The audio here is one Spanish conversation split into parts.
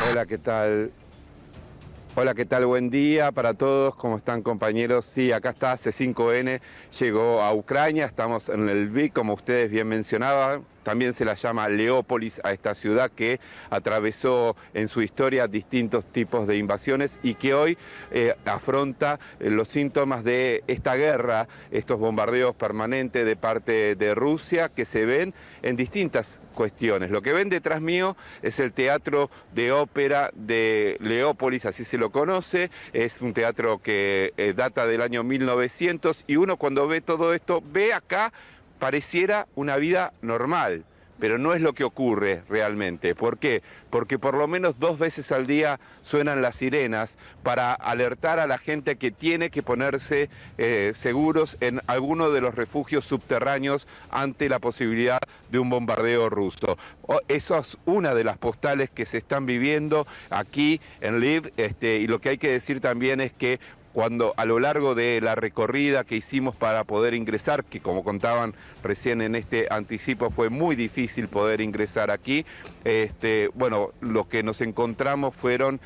Hola, ¿qué tal? Hola, ¿qué tal? Buen día para todos. ¿Cómo están, compañeros? Sí, acá está C5N, llegó a Ucrania, estamos en el Lviv, como ustedes bien mencionaban. También se la llama Leópolis a esta ciudad que atravesó en su historia distintos tipos de invasiones y que hoy afronta los síntomas de esta guerra, estos bombardeos permanentes de parte de Rusia que se ven en distintas cuestiones. Lo que ven detrás mío es el teatro de ópera de Leópolis, así se lo conoce. Es un teatro que data del año 1900 y uno cuando ve todo esto ve acá pareciera una vida normal, pero no es lo que ocurre realmente. ¿Por qué? Porque por lo menos 2 veces al día suenan las sirenas para alertar a la gente que tiene que ponerse seguros en alguno de los refugios subterráneos ante la posibilidad de un bombardeo ruso. Eso es una de las postales que se están viviendo aquí en Lviv, y lo que hay que decir también es que cuando a lo largo de la recorrida que hicimos para poder ingresar, que como contaban recién en este anticipo fue muy difícil poder ingresar aquí, bueno, lo que nos encontramos fueron,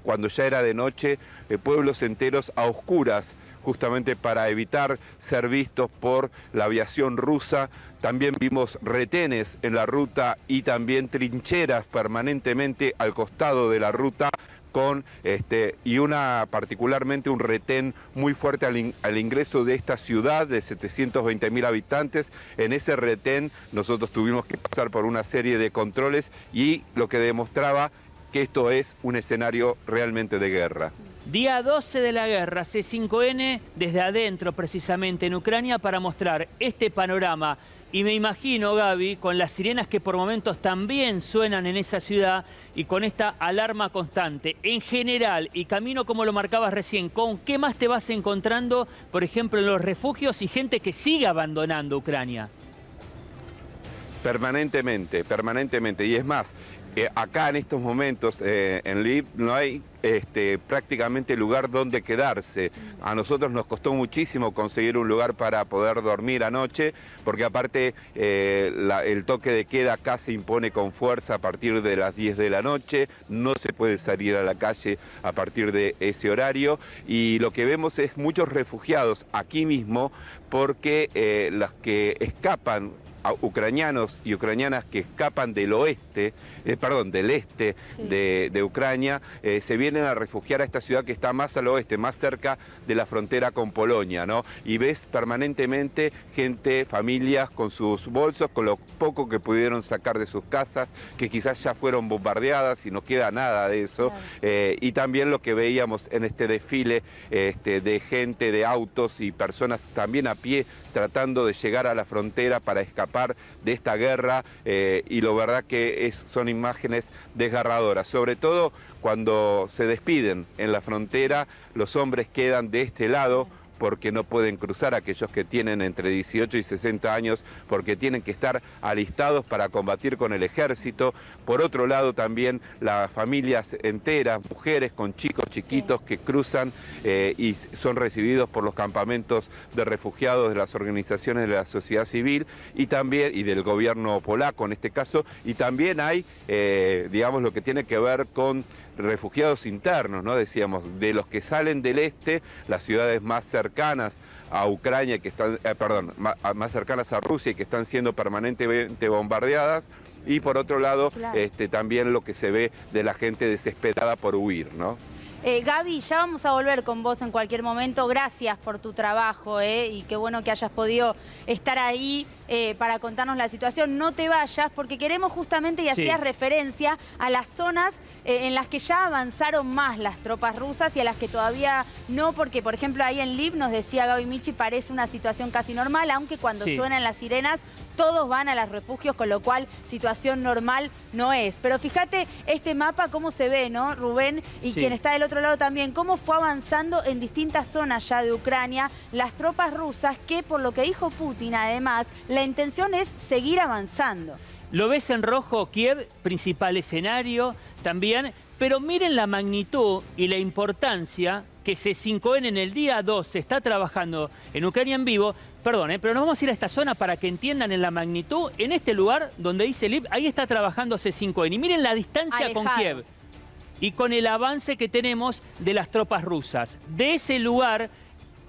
cuando ya era de noche, pueblos enteros a oscuras, justamente para evitar ser vistos por la aviación rusa. También vimos retenes en la ruta y también trincheras permanentemente al costado de la ruta, y particularmente un retén muy fuerte al ingreso de esta ciudad de 720.000 habitantes. En ese retén nosotros tuvimos que pasar por una serie de controles y lo que demostraba que esto es un escenario realmente de guerra. Día 12 de la guerra, C5N desde adentro precisamente en Ucrania para mostrar este panorama. Y me imagino, Gaby, con las sirenas que por momentos también suenan en esa ciudad y con esta alarma constante. En general, y camino como lo marcabas recién, ¿con qué más te vas encontrando, por ejemplo, en los refugios y gente que sigue abandonando Ucrania? Permanentemente, permanentemente. Y es más, acá en estos momentos en Lviv no hay prácticamente lugar donde quedarse. A nosotros nos costó muchísimo conseguir un lugar para poder dormir anoche, porque aparte el toque de queda acá se impone con fuerza a partir de las 10 de la noche, no se puede salir a la calle a partir de ese horario, y lo que vemos es muchos refugiados aquí mismo, porque las que escapan, ucranianos y ucranianas que escapan del oeste, del este sí, de Ucrania, se vienen a refugiar a esta ciudad que está más al oeste, más cerca de la frontera con Polonia, ¿no? Y ves permanentemente gente, familias con sus bolsos, con lo poco que pudieron sacar de sus casas, que quizás ya fueron bombardeadas y no queda nada de eso. claro. Y también lo que veíamos en este desfile de gente, de autos y personas también a pie tratando de llegar a la frontera para escapar de esta guerra, y la verdad que son imágenes desgarradoras, sobre todo cuando se despiden en la frontera, los hombres quedan de este lado porque no pueden cruzar, aquellos que tienen entre 18 y 60 años, porque tienen que estar alistados para combatir con el ejército. Por otro lado también las familias enteras, mujeres con chicos chiquitos, sí, que cruzan y son recibidos por los campamentos de refugiados de las organizaciones de la sociedad civil y también y del gobierno polaco en este caso, y también hay, digamos, lo que tiene que ver con refugiados internos, ¿no? Decíamos, de los que salen del este, las ciudades más cercanas a Ucrania, que están, más cercanas a Rusia y que están siendo permanentemente bombardeadas, y por otro lado, claro, también lo que se ve de la gente desesperada por huir, ¿no? Gaby, ya vamos a volver con vos en cualquier momento. Gracias por tu trabajo, y qué bueno que hayas podido estar ahí para contarnos la situación. No te vayas porque queremos justamente, y hacías referencia a las zonas en las que ya avanzaron más las tropas rusas y a las que todavía no, porque por ejemplo ahí en Lviv nos decía Gaby Michi, parece una situación casi normal, aunque cuando suenan las sirenas todos van a los refugios, con lo cual situación normal no es. Pero fíjate este mapa cómo se ve, ¿no, Rubén? Y quien está del otro lado también, cómo fue avanzando en distintas zonas ya de Ucrania las tropas rusas, que por lo que dijo Putin además, la intención es seguir avanzando. Lo ves en rojo, Kiev, principal escenario también, pero miren la magnitud y la importancia que C5N en el día 2 está trabajando en Ucrania en vivo. Perdón, pero nos vamos a ir a esta zona para que entiendan en la magnitud. En este lugar donde dice Lviv, ahí está trabajando C5N. Y miren la distancia alejado con Kiev. y con el avance que tenemos de las tropas rusas. De ese lugar,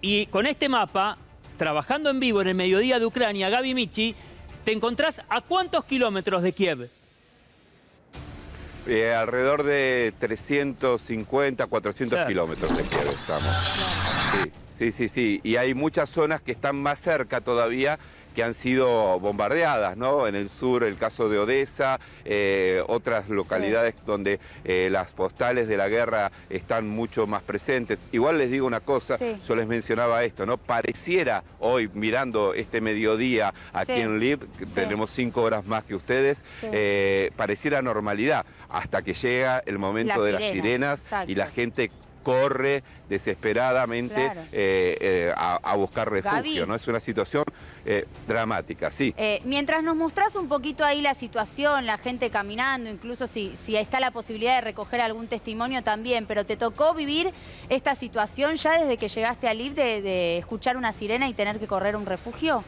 y con este mapa, trabajando en vivo en el mediodía de Ucrania, Gaby Michi, ¿te encontrás a cuántos kilómetros de Kiev? Alrededor de 350, 400 kilómetros de Kiev estamos. Sí. Y hay muchas zonas que están más cerca todavía, que han sido bombardeadas, ¿no? En el sur, el caso de Odessa, otras localidades donde las postales de la guerra están mucho más presentes. Igual les digo una cosa, yo les mencionaba esto, ¿no? Pareciera hoy, mirando este mediodía aquí en Lviv, que tenemos 5 horas más que ustedes, pareciera normalidad, hasta que llega el momento de las sirenas y la gente corre desesperadamente a buscar refugio, Gaby, ¿no? Es una situación dramática, sí. Mientras nos mostrás un poquito ahí la situación, la gente caminando, incluso si está la posibilidad de recoger algún testimonio también, pero ¿te tocó vivir esta situación ya desde que llegaste a Lviv de escuchar una sirena y tener que correr a un refugio?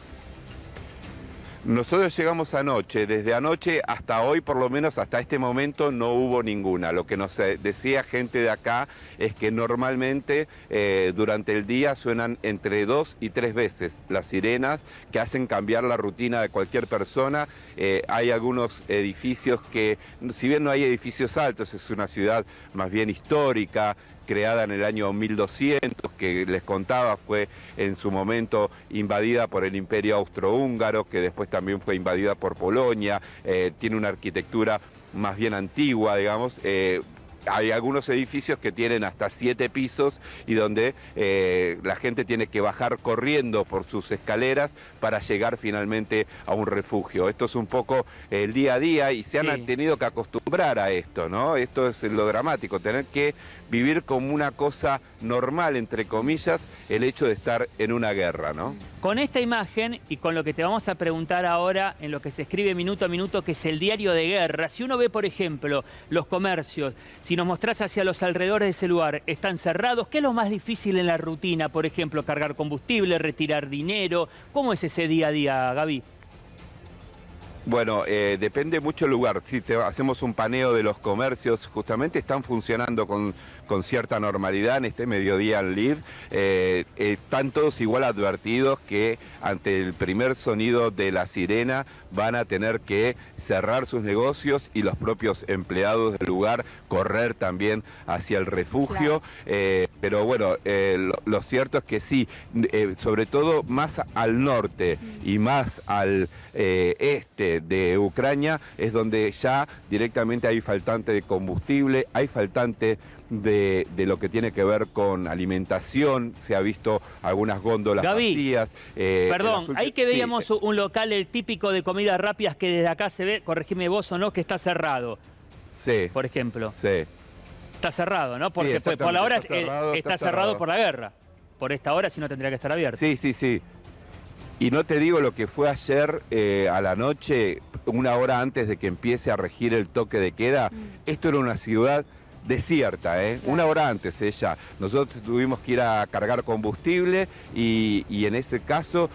Nosotros llegamos anoche, desde anoche hasta hoy, por lo menos hasta este momento, no hubo ninguna. Lo que nos decía gente de acá es que normalmente durante el día suenan entre 2 y 3 veces las sirenas que hacen cambiar la rutina de cualquier persona. Hay algunos edificios que, si bien no hay edificios altos, es una ciudad más bien histórica, creada en el año 1200, que les contaba fue en su momento invadida por el Imperio Austrohúngaro, que después también fue invadida por Polonia, tiene una arquitectura más bien antigua, digamos. Hay algunos edificios que tienen hasta 7 pisos y donde la gente tiene que bajar corriendo por sus escaleras para llegar finalmente a un refugio. Esto es un poco el día a día y se han tenido que acostumbrar a esto, ¿no? Esto es lo dramático, tener que vivir como una cosa normal, entre comillas, el hecho de estar en una guerra, ¿no? Con esta imagen y con lo que te vamos a preguntar ahora en lo que se escribe minuto a minuto, que es el diario de guerra, si uno ve, por ejemplo, los comercios, si nos mostrás hacia los alrededores de ese lugar, están cerrados, ¿qué es lo más difícil en la rutina? Por ejemplo, cargar combustible, retirar dinero, ¿cómo es ese día a día, Gaby? Bueno, depende mucho el lugar. Si hacemos un paneo de los comercios, justamente están funcionando con cierta normalidad en este mediodía en Lviv. Están todos igual advertidos que ante el primer sonido de la sirena van a tener que cerrar sus negocios y los propios empleados del lugar correr también hacia el refugio. Pero bueno, lo cierto es que sí, sobre todo más al norte y más al este de Ucrania es donde ya directamente hay faltante de combustible, hay faltante de lo que tiene que ver con alimentación, se ha visto algunas góndolas vacías. Perdón, ahí que veíamos un local el típico de comidas rápidas que desde acá se ve, corregime vos o no, que está cerrado. Sí. Por ejemplo. Sí. Está cerrado, ¿no? Porque por la hora está cerrado por la guerra. Por esta hora si no tendría que estar abierto. Sí. Y no te digo lo que fue ayer a la noche, una hora antes de que empiece a regir el toque de queda. Esto era una ciudad desierta, una hora antes ya. Nosotros tuvimos que ir a cargar combustible y en ese caso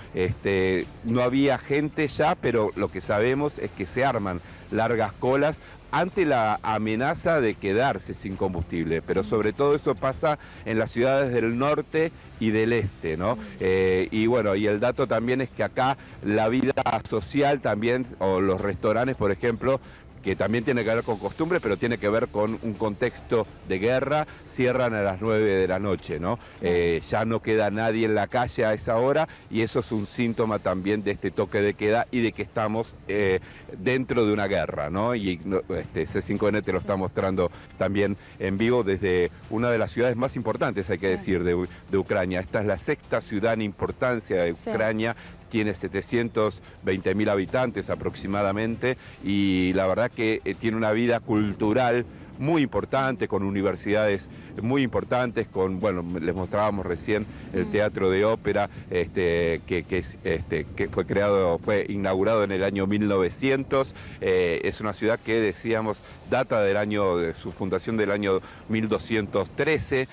no había gente ya, pero lo que sabemos es que se arman largas colas ante la amenaza de quedarse sin combustible, pero sobre todo eso pasa en las ciudades del norte y del este, ¿no? Y bueno, y el dato también es que acá la vida social también, o los restaurantes, por ejemplo, que también tiene que ver con costumbre, pero tiene que ver con un contexto de guerra, cierran a las 9 de la noche, ¿no? Ya no queda nadie en la calle a esa hora y eso es un síntoma también de este toque de queda y de que estamos dentro de una guerra, ¿no? Y C5N te lo está mostrando también en vivo desde una de las ciudades más importantes, hay que decir, de Ucrania. Esta es la 6ª ciudad en importancia de Ucrania. Tiene 720.000 habitantes aproximadamente y la verdad que tiene una vida cultural muy importante, con universidades muy importantes, con, bueno, les mostrábamos recién el Teatro de Ópera, que fue inaugurado en el año 1900, es una ciudad que decíamos data de su fundación del año 1213,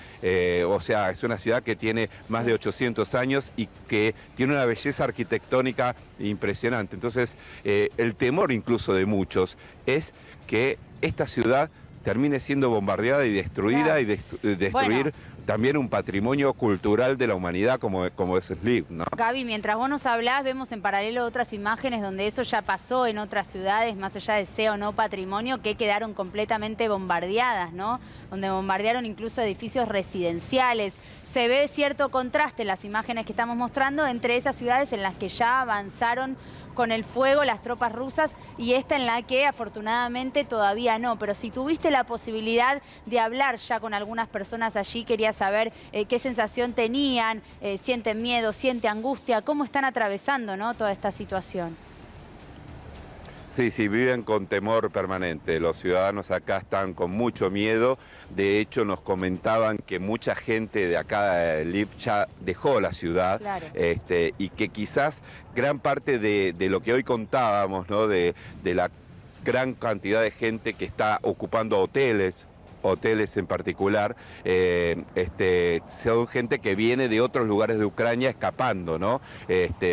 o sea, es una ciudad que tiene más de 800 años y que tiene una belleza arquitectónica impresionante. Entonces, el temor incluso de muchos es que esta ciudad termine siendo bombardeada y destruida, Claro. y destruir Bueno. también un patrimonio cultural de la humanidad como es Sliv, ¿no? Gaby, mientras vos nos hablás, vemos en paralelo otras imágenes donde eso ya pasó en otras ciudades, más allá de sea o no patrimonio, que quedaron completamente bombardeadas, ¿no? Donde bombardearon incluso edificios residenciales. Se ve cierto contraste en las imágenes que estamos mostrando entre esas ciudades en las que ya avanzaron con el fuego las tropas rusas y esta en la que afortunadamente todavía no. Pero si tuviste la posibilidad de hablar ya con algunas personas allí, quería saber qué sensación tenían, sienten miedo, sienten angustia, cómo están atravesando, ¿no?, toda esta situación. Sí, sí, viven con temor permanente. Los ciudadanos acá están con mucho miedo. De hecho, nos comentaban que mucha gente de acá de Lviv ya dejó la ciudad. Claro. Y que quizás gran parte de lo que hoy contábamos, ¿no?, de la gran cantidad de gente que está ocupando hoteles en particular, son gente que viene de otros lugares de Ucrania escapando, ¿no?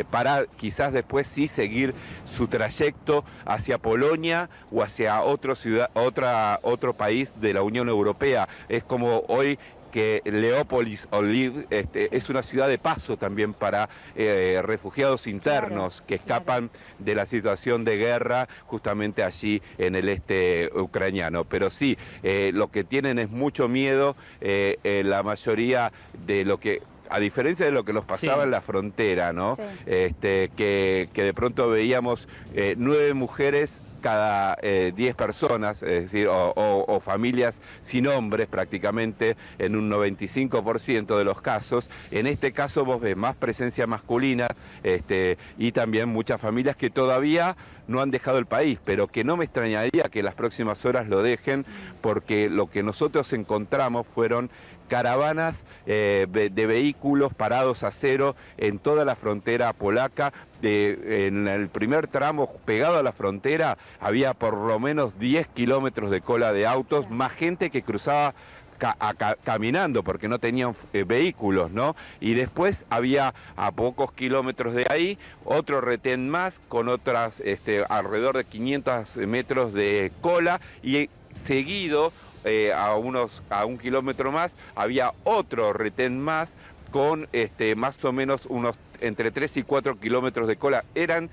Para quizás después sí seguir su trayecto hacia Polonia o hacia otro país de la Unión Europea. Es como hoy que Leópolis o Lviv es una ciudad de paso también para refugiados internos que escapan de la situación de guerra justamente allí en el este ucraniano. Pero sí, lo que tienen es mucho miedo, la mayoría de lo que... A diferencia de lo que nos pasaba en la frontera, ¿no? Sí. Que de pronto veíamos 9 mujeres cada 10 personas, es decir, o familias sin hombres prácticamente en un 95% de los casos. En este caso vos ves más presencia masculina y también muchas familias que todavía no han dejado el país, pero que no me extrañaría que las próximas horas lo dejen, porque lo que nosotros encontramos fueron caravanas de vehículos parados a cero en toda la frontera polaca. En el primer tramo pegado a la frontera había por lo menos 10 kilómetros de cola de autos, más gente que cruzaba caminando porque no tenían vehículos, ¿no? Y después había a pocos kilómetros de ahí otro retén más con otras alrededor de 500 metros de cola, y seguido a un kilómetro más había otro retén más con más o menos unos entre 3 y 4 kilómetros de cola. Eran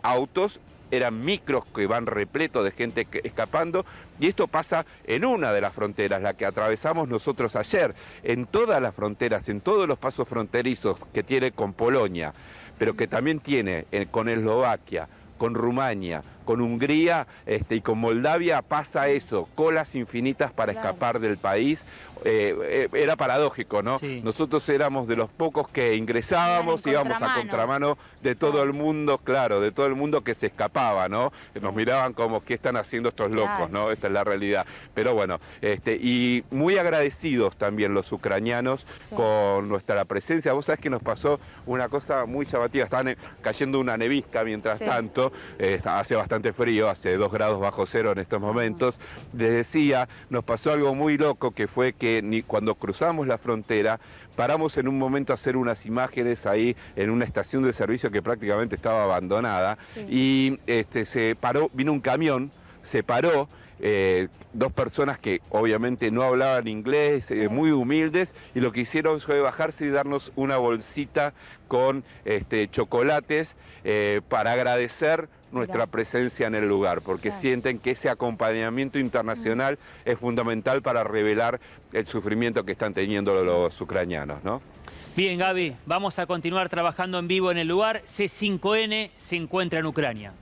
autos, eran micros que van repletos de gente escapando, y esto pasa en una de las fronteras, la que atravesamos nosotros ayer. En todas las fronteras, en todos los pasos fronterizos que tiene con Polonia, pero que también tiene con Eslovaquia, con Rumania, con Hungría y con Moldavia, pasa eso, colas infinitas para escapar del país. Era paradójico, ¿no? Sí. Nosotros éramos de los pocos que ingresábamos, íbamos a contramano de todo el mundo, claro, de todo el mundo que se escapaba, ¿no? Sí. Nos miraban como, ¿qué están haciendo estos locos, no? Esta es la realidad. Pero bueno, y muy agradecidos también los ucranianos con nuestra presencia. Vos sabés que nos pasó una cosa muy llamativa, estaba cayendo una nevisca mientras tanto, hace bastante frío, hace 2 grados bajo cero en estos momentos. Les decía, nos pasó algo muy loco, que fue que cuando cruzamos la frontera, paramos en un momento a hacer unas imágenes ahí en una estación de servicio que prácticamente estaba abandonada, y se paró, vino un camión, se paró, 2 personas que obviamente no hablaban inglés, muy humildes, y lo que hicieron fue bajarse y darnos una bolsita con chocolates para agradecer nuestra presencia en el lugar, porque sienten que ese acompañamiento internacional es fundamental para revelar el sufrimiento que están teniendo los ucranianos, ¿no? Bien, Gaby, vamos a continuar trabajando en vivo en el lugar. C5N se encuentra en Ucrania.